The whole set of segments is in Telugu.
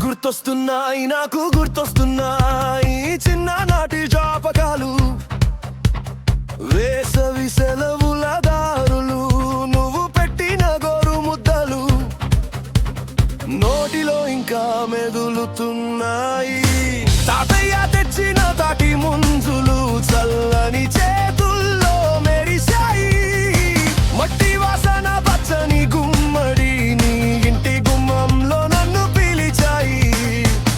గుర్తొస్తున్నాయి నాకు గుర్తొస్తున్నాయి చిన్ననాటి జ్ఞాపకాలు వేసవి సెలవుల దారులు నువ్వు పెట్టిన గోరు ముద్దలు నోటిలో ఇంకా మెదులుతున్నాయి తాతయ్య తెచ్చిన తాటి ముంజులు చల్లని చేతుల్లో మెరిశాయి మట్టి వాసన పచ్చని గుమ్మడి నీ ఇంటి గుమ్మంలో నన్ను పిలిచాయి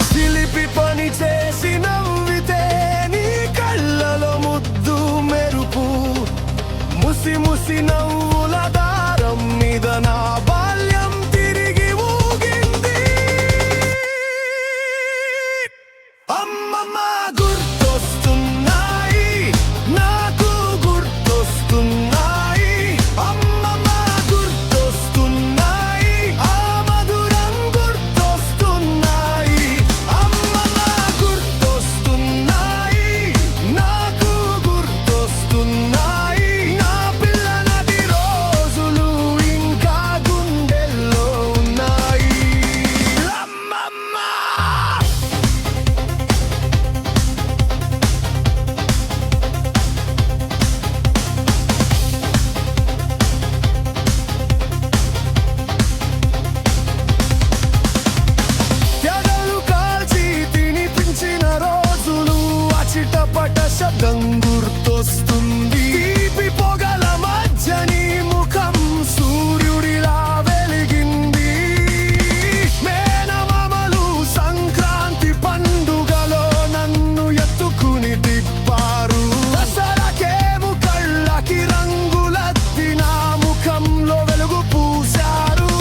చిలిపి పని చేసి నవ్వితే నీ కళ్ళలో ముద్దు మెరుపు ముసి ముసి నవ్వుల దారం మీద నా బాల్యం తిరిగి ఊగింది అమ్మమ్మ గుర్తొస్తున్నాయి నాకు గుర్తొస్తున్నాయి అమ్మమ్మ గుర్తొస్తున్నాయి ఆ మధురం గుర్తొస్తున్నాయి అమ్మమ్మ గుర్తొస్తున్నాయి నాకు గుర్తొస్తున్నాయి నా పిల్లనటి రోజులు ఇంకా గుండెల్లో ఉన్నాయి అమ్మమ్మ త్యాగాలు కాల్చి తినిపించిన రోజులు ఆ చిటపట శబ్దం గుర్తొస్తుంది తీపి పొగల మధ్య నీ ముఖం సూర్యుడిలా వెలిగింది మేనమామలు సంక్రాంతి పండుగలో నన్ను ఎత్తుకుని తిప్పారు దసరాకేమో కళ్ళకి రంగులద్ది నా ముఖంలో వెలుగు పూశారు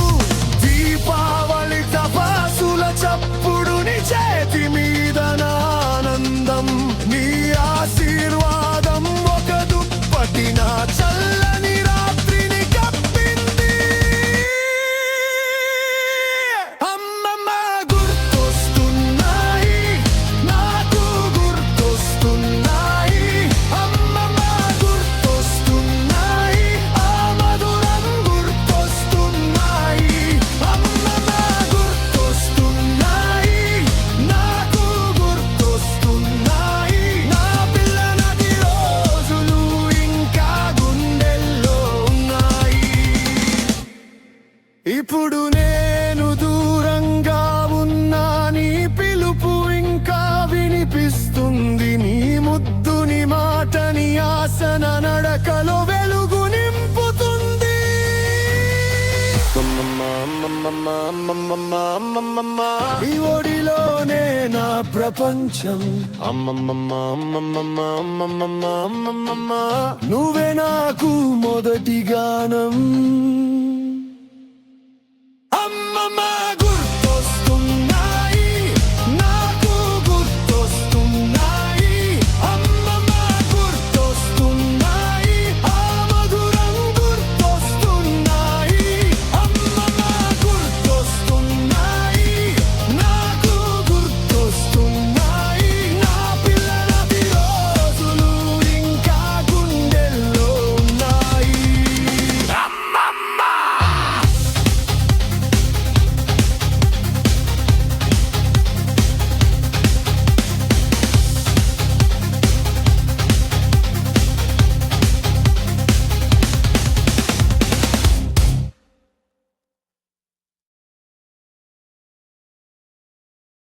దీపావళి తపాసుల చప్పుడు నీ చేతి మీద నా ఆనందం నీ ఆశీర్వాదం ఒక దుప్పటి నా చల్లని రాత్రిని కప్పింది అమ్మమ్మ గుర్తొస్తున్నాయి నాకు గుర్తొస్తున్నాయి అమ్మమ్మ గుర్తొస్తున్నాయి ఆ మధురం గుర్తొస్తున్నాయి అమ్మమ్మ గుర్తొస్తున్నాయి నాకు గుర్తొస్తున్నాయి నా పిల్లనటి రోజులు ఇంకా గుండెల్లో ఉన్నాయి ఇప్పుడు నేను దూరంగా ఉన్నా నీ పిలుపు ఇంకా వినిపిస్తుంది నీ ముద్దుని మాటని ఆసన నడకలో వెలుగు నింపుతుంది ఈ ఒడిలోనే నా ప్రపంచం నువ్వే నాకు మొదటి గానం